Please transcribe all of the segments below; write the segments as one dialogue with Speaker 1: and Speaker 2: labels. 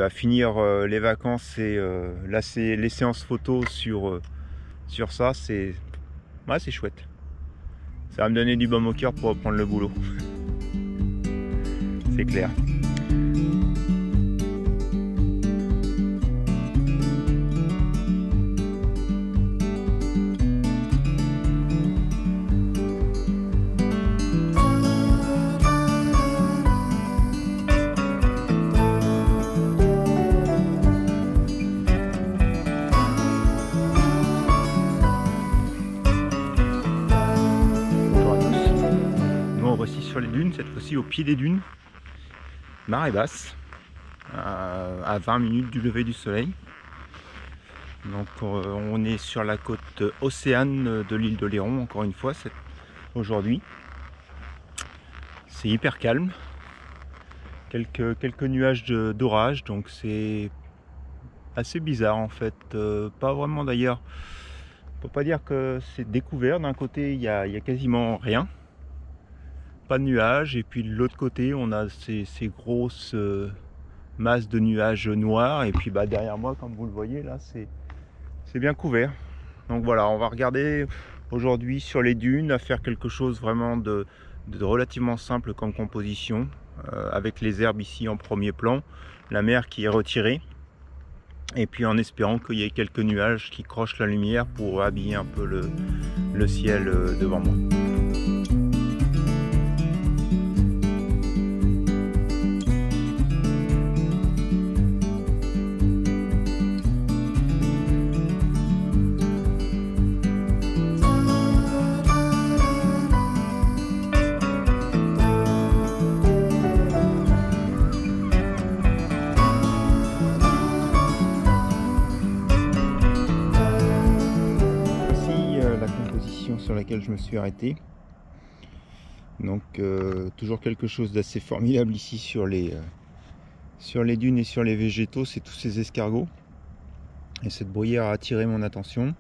Speaker 1: Finir les vacances et là c'est les séances photos sur ça, c'est chouette. Ça va me donner du baume au cœur pour reprendre le boulot. C'est clair. Voici sur les dunes, cette fois-ci au pied des dunes, marée basse, à 20 minutes du lever du soleil. Donc on est sur la côte océane de l'île d'Oléron, encore une fois, aujourd'hui. C'est hyper calme, quelques nuages d'orage, donc c'est assez bizarre en fait, pas vraiment d'ailleurs, on peut pas dire que c'est découvert. D'un côté il y a quasiment rien, pas de nuages, et puis de l'autre côté on a ces grosses masses de nuages noirs, et puis derrière moi, comme vous le voyez là, c'est bien couvert. Donc voilà, on va regarder aujourd'hui sur les dunes à faire quelque chose vraiment de relativement simple comme composition, avec les herbes ici en premier plan, la mer qui est retirée, et puis en espérant qu'il y ait quelques nuages qui crochent la lumière pour habiller un peu le ciel devant moi. Sur laquelle je me suis arrêté. Donc toujours quelque chose d'assez formidable ici sur les dunes et sur les végétaux, c'est tous ces escargots. Et cette bruyère a attiré mon attention,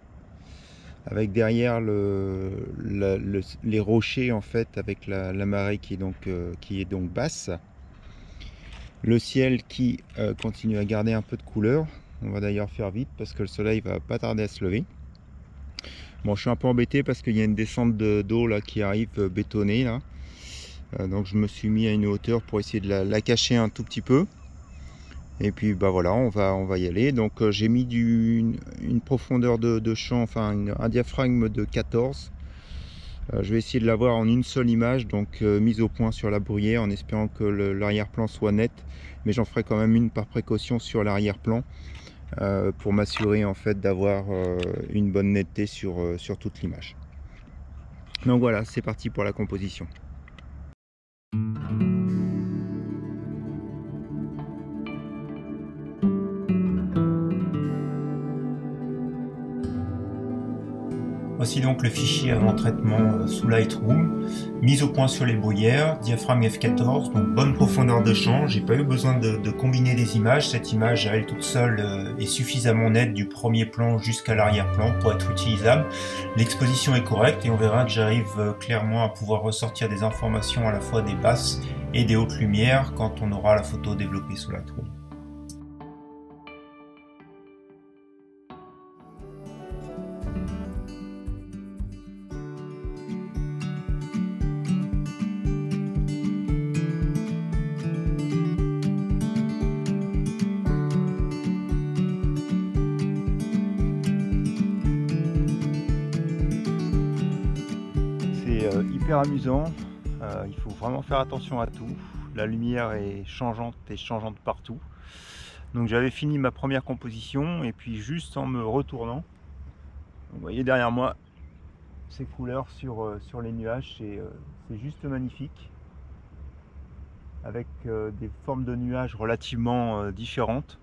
Speaker 1: avec derrière les rochers en fait, avec la marée qui est donc basse. Le ciel qui continue à garder un peu de couleur. On va d'ailleurs faire vite parce que le soleil va pas tarder à se lever. Bon, je suis un peu embêté parce qu'il y a une descente d'eau là qui arrive bétonnée là. Donc je me suis mis à une hauteur pour essayer de la cacher un tout petit peu. Et puis voilà, on va y aller. Donc j'ai mis une profondeur de champ, enfin un diaphragme de 14. Je vais essayer de l'avoir en une seule image, donc mise au point sur la bruyère, en espérant que l'arrière-plan soit net. Mais j'en ferai quand même une par précaution sur l'arrière-plan. Pour m'assurer en fait d'avoir une bonne netteté sur toute l'image. Donc voilà, c'est parti pour la composition. Voici donc le fichier avant traitement sous Lightroom, mise au point sur les bruyères, diaphragme f14, donc bonne profondeur de champ. J'ai pas eu besoin de combiner des images, cette image à elle toute seule est suffisamment nette du premier plan jusqu'à l'arrière-plan pour être utilisable. L'exposition est correcte et on verra que j'arrive clairement à pouvoir ressortir des informations à la fois des basses et des hautes lumières quand on aura la photo développée sous Lightroom. Hyper amusant, il faut vraiment faire attention à tout. La lumière est changeante partout. Donc j'avais fini ma première composition et puis juste en me retournant, vous voyez derrière moi ces couleurs sur les nuages, c'est juste magnifique, avec des formes de nuages relativement différentes.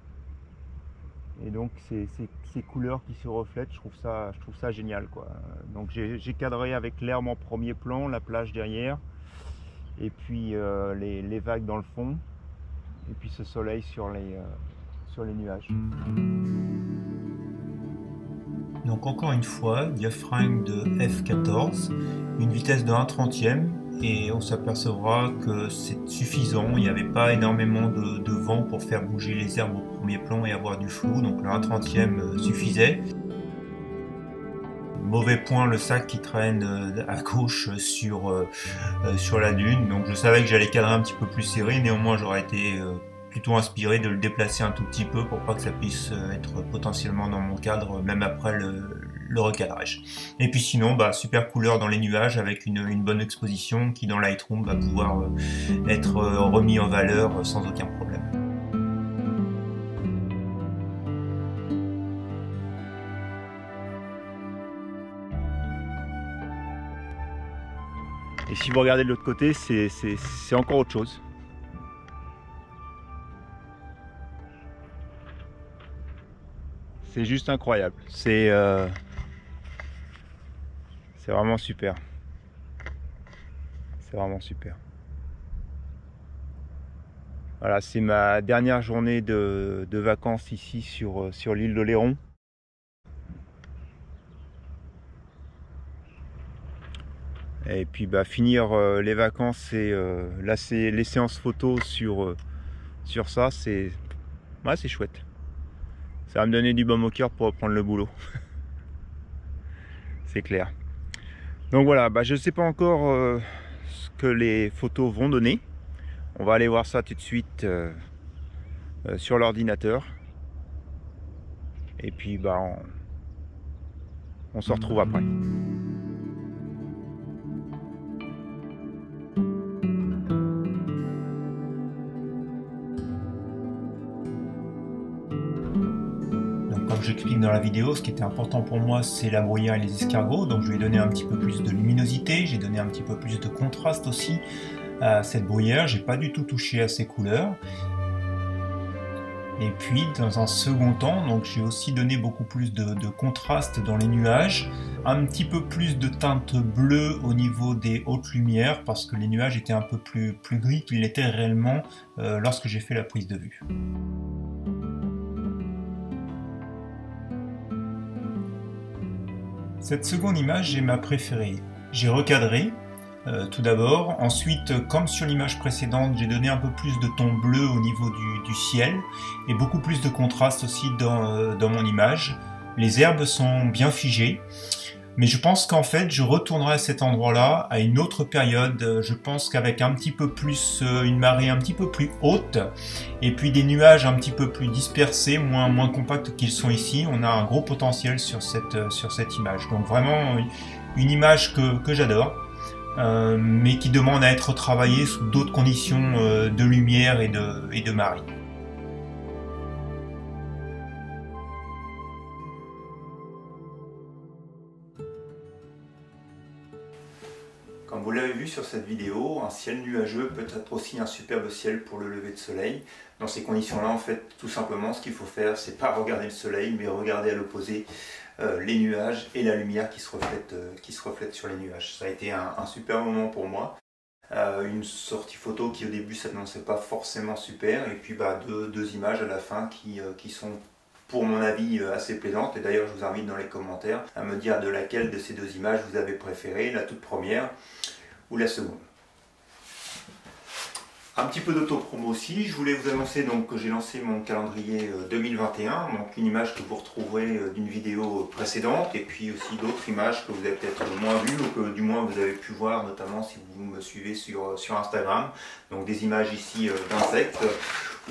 Speaker 1: Et donc ces couleurs qui se reflètent, je trouve ça génial quoi. Donc j'ai cadré avec l'herbe en premier plan, la plage derrière, et puis les vagues dans le fond, et puis ce soleil sur les nuages. Donc encore une fois, diaphragme de f14, une vitesse de 1/30, et on s'apercevra que c'est suffisant. Il n'y avait pas énormément de vent pour faire bouger les herbes au premier plan et avoir du flou, donc le 1/30 suffisait. Mauvais point, le sac qui traîne à gauche sur la dune, donc je savais que j'allais cadrer un petit peu plus serré, néanmoins j'aurais été plutôt inspiré de le déplacer un tout petit peu pour pas que ça puisse être potentiellement dans mon cadre même après le recadrage. Et puis sinon, bah, super couleur dans les nuages avec une bonne exposition qui dans Lightroom va pouvoir être remis en valeur sans aucun problème. Et si vous regardez de l'autre côté, c'est encore autre chose. C'est juste incroyable. C'est vraiment super. C'est vraiment super. Voilà, c'est ma dernière journée de vacances ici sur l'île d'Oléron. Et puis bah, finir les vacances et les séances photos sur ça, c'est chouette. Ça va me donner du baume au cœur pour reprendre le boulot. C'est clair. Donc voilà, bah, je ne sais pas encore ce que les photos vont donner. On va aller voir ça tout de suite sur l'ordinateur. Et puis bah, on se retrouve après. Comme j'explique dans la vidéo, ce qui était important pour moi, c'est la bruyère et les escargots. Donc je lui ai donné un petit peu plus de luminosité, j'ai donné un petit peu plus de contraste aussi à cette bruyère. J'ai pas du tout touché à ces couleurs. Et puis dans un second temps, donc j'ai aussi donné beaucoup plus de contraste dans les nuages, un petit peu plus de teinte bleue au niveau des hautes lumières parce que les nuages étaient un peu plus gris qu'ils l'étaient réellement lorsque j'ai fait la prise de vue. Cette seconde image est ma préférée. J'ai recadré tout d'abord, ensuite comme sur l'image précédente j'ai donné un peu plus de ton bleu au niveau du ciel et beaucoup plus de contraste aussi dans mon image. Les herbes sont bien figées, mais je pense qu'en fait je retournerai à cet endroit-là à une autre période. Je pense qu'avec un petit peu plus, une marée un petit peu plus haute et puis des nuages un petit peu plus dispersés, moins compacts qu'ils sont ici, on a un gros potentiel sur cette image. Donc vraiment une image que j'adore, mais qui demande à être travaillée sous d'autres conditions de lumière et de marée. Comme vous l'avez vu sur cette vidéo, un ciel nuageux peut être aussi un superbe ciel pour le lever de soleil. Dans ces conditions-là, en fait, tout simplement, ce qu'il faut faire, c'est pas regarder le soleil, mais regarder à l'opposé les nuages et la lumière qui se reflète sur les nuages. Ça a été un super moment pour moi. Une sortie photo qui au début s'annonçait pas forcément super, et puis bah, deux images à la fin qui sont pour mon avis assez plaisantes. Et d'ailleurs je vous invite dans les commentaires à me dire de laquelle de ces deux images vous avez préféré, la toute première ou la seconde. Un petit peu d'auto-promo aussi, je voulais vous annoncer donc que j'ai lancé mon calendrier 2021, donc une image que vous retrouverez d'une vidéo précédente, et puis aussi d'autres images que vous avez peut-être moins vues, ou que du moins vous avez pu voir, notamment si vous me suivez sur Instagram, donc des images ici d'insectes,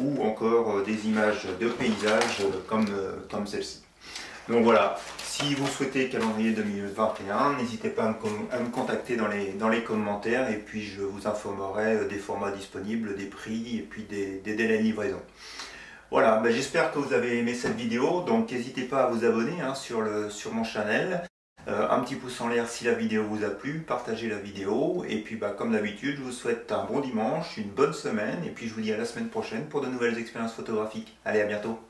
Speaker 1: ou encore des images de paysages comme celle-ci. Donc voilà, si vous souhaitez calendrier 2021, n'hésitez pas à me contacter dans les commentaires, et puis je vous informerai des formats disponibles, des prix et puis des délais de livraison. Voilà, ben j'espère que vous avez aimé cette vidéo, donc n'hésitez pas à vous abonner sur mon channel. Un petit pouce en l'air si la vidéo vous a plu, partagez la vidéo, et puis bah, comme d'habitude, je vous souhaite un bon dimanche, une bonne semaine, et puis je vous dis à la semaine prochaine pour de nouvelles expériences photographiques. Allez, à bientôt!